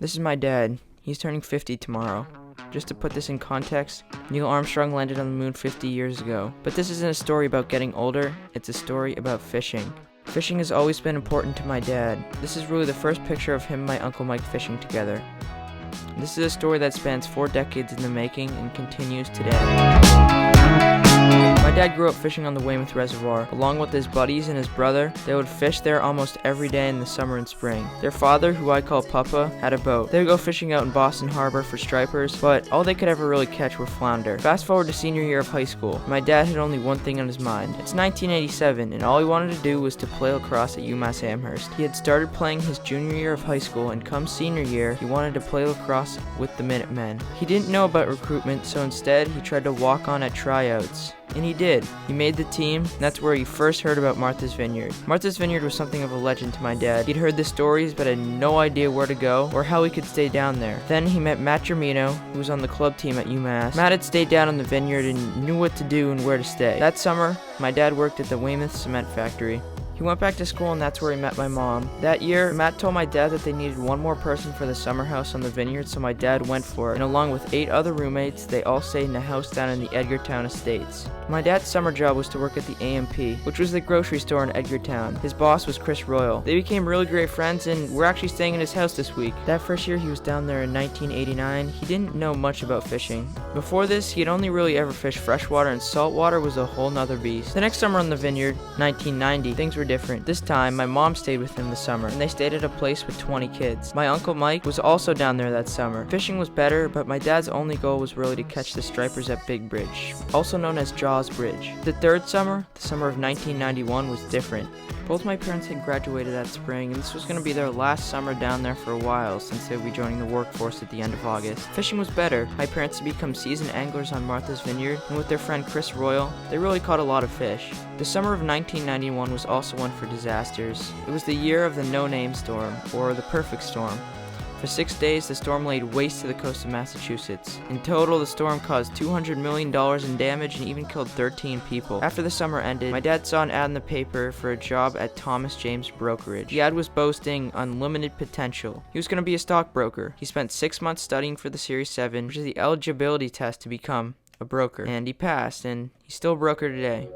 This is my dad. He's turning 50 tomorrow. Just to put this in context, Neil Armstrong landed on the moon 50 years ago. But this isn't a story about getting older, it's a story about fishing. Fishing has always been important to my dad. This is really the first picture of him and my Uncle Mike fishing together. This is a story that spans 4 decades in the making and continues today. My dad grew up fishing on the Weymouth Reservoir. Along with his buddies and his brother, they would fish there almost every day in the summer and spring. Their father, who I call Papa, had a boat. They would go fishing out in Boston Harbor for stripers, but all they could ever really catch were flounder. Fast forward to senior year of high school. My dad had only one thing on his mind. It's 1987, and all he wanted to do was to play lacrosse at UMass Amherst. He had started playing his junior year of high school, and come senior year, he wanted to play lacrosse with the Minutemen. He didn't know about recruitment, so instead, he tried to walk on at tryouts. And he did. He made the team, and that's where he first heard about Martha's Vineyard. Martha's Vineyard was something of a legend to my dad. He'd heard the stories, but had no idea where to go or how he could stay down there. Then he met Matt Germino, who was on the club team at UMass. Matt had stayed down on the vineyard and knew what to do and where to stay. That summer, my dad worked at the Weymouth cement factory. He went back to school, and that's where he met my mom. That year, Matt told my dad that they needed one more person for the summer house on the vineyard, so my dad went for it. And along with 8 other roommates, they all stayed in a house down in the Edgartown estates. My dad's summer job was to work at the A&P, which was the grocery store in Edgartown. His boss was Chris Royal. They became really great friends, and we're actually staying in his house this week. That first year he was down there in 1989, he didn't know much about fishing. Before this, he had only really ever fished freshwater, and saltwater was a whole nother beast. The next summer on the vineyard, 1990, things were different. This time, my mom stayed with him this summer, and they stayed at a place with 20 kids. My Uncle Mike was also down there that summer. Fishing was better, but my dad's only goal was really to catch the stripers at Big Bridge, also known as Jaws Bridge. The third summer, the summer of 1991, was different. Both my parents had graduated that spring, and this was going to be their last summer down there for a while, since they would be joining the workforce at the end of August. Fishing was better. My parents had become seasoned anglers on Martha's Vineyard, and with their friend Chris Royal, they really caught a lot of fish. The summer of 1991 was also one for disasters. It was the year of the no-name storm, or the perfect storm. For 6 days, the storm laid waste to the coast of Massachusetts. In total, the storm caused $200 million in damage and even killed 13 people. After the summer ended, my dad saw an ad in the paper for a job at Thomas James Brokerage. The ad was boasting unlimited potential. He was going to be a stockbroker. He spent 6 months studying for the Series 7, which is the eligibility test to become a broker. And he passed, and he's still a broker today.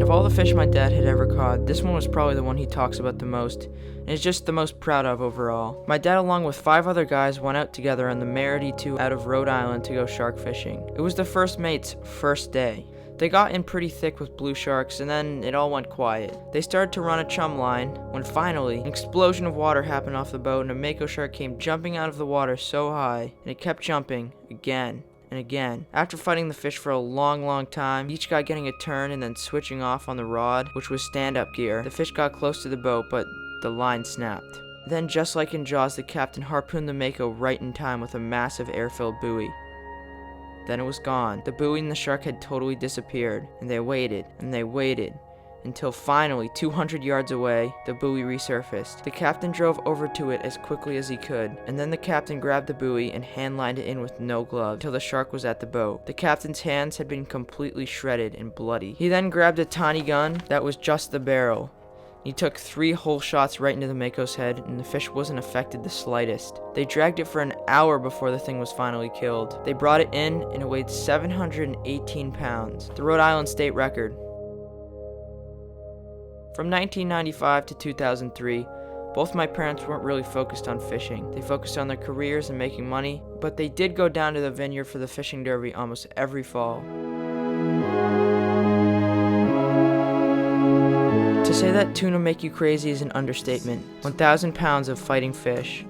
Of all the fish my dad had ever caught, this one was probably the one he talks about the most, and is just the most proud of overall. My dad, along with 5 other guys, went out together on the Merity 2 out of Rhode Island to go shark fishing. It was the first mate's first day. They got in pretty thick with blue sharks, and then it all went quiet. They started to run a chum line, when finally, an explosion of water happened off the boat, and a mako shark came jumping out of the water so high, and it kept jumping, again and again. After fighting the fish for a long time, each guy getting a turn and then switching off on the rod, which was stand-up gear, the fish got close to the boat, but the line snapped. Then, just like in Jaws, the captain harpooned the mako right in time with a massive air-filled buoy. Then it was gone. The buoy and the shark had totally disappeared, and they waited, until finally, 200 yards away, the buoy resurfaced. The captain drove over to it as quickly as he could, and then the captain grabbed the buoy and hand-lined it in with no glove until the shark was at the boat. The captain's hands had been completely shredded and bloody. He then grabbed a tiny gun that was just the barrel. He took 3 whole shots right into the mako's head, and the fish wasn't affected the slightest. They dragged it for an hour before the thing was finally killed. They brought it in, and it weighed 718 pounds, the Rhode Island state record. From 1995 to 2003, both my parents weren't really focused on fishing. They focused on their careers and making money, but they did go down to the vineyard for the fishing derby almost every fall. To say that tuna make you crazy is an understatement. 1,000 pounds of fighting fish.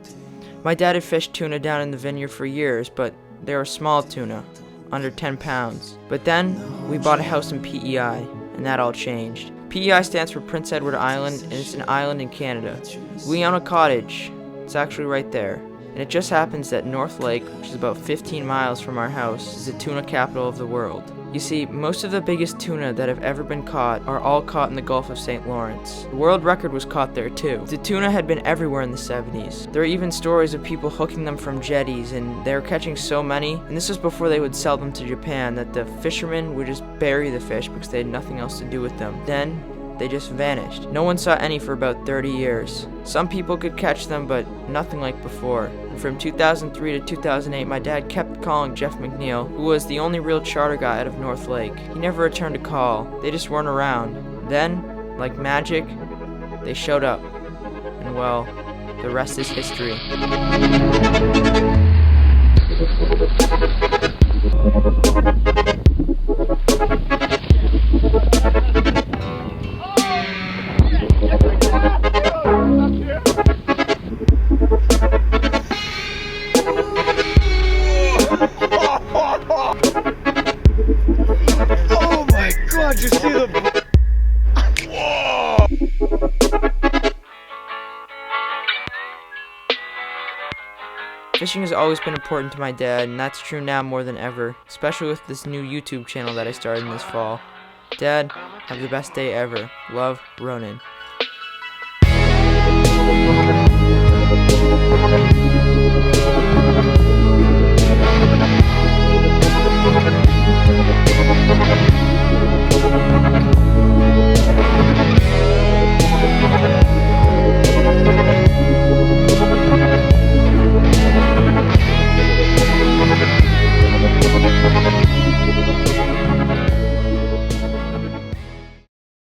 My dad had fished tuna down in the vineyard for years, but they were small tuna, under 10 pounds. But then, we bought a house in PEI, and that all changed. PEI stands for Prince Edward Island, and it's an island in Canada. We own a cottage. It's actually right there. And it just happens that North Lake, which is about 15 miles from our house, is the tuna capital of the world. You see, most of the biggest tuna that have ever been caught are all caught in the Gulf of St. Lawrence. The world record was caught there too. The tuna had been everywhere in the 70s. There are even stories of people hooking them from jetties, and they were catching so many, and this was before they would sell them to Japan, that the fishermen would just bury the fish because they had nothing else to do with them. Then, They just vanished. No one saw any for about 30 years. Some people could catch them, but nothing like before. And from 2003 to 2008, my dad kept calling Jeff McNeil, who was the only real charter guy out of North Lake. He never returned a call. They just weren't around. Then, like magic, they showed up. And well, the rest is history. Oh my God, you see the... Whoa! Fishing has always been important to my dad, and that's true now more than ever, especially with this new YouTube channel that I started in this fall. Dad, have the best day ever. Love, Ronan.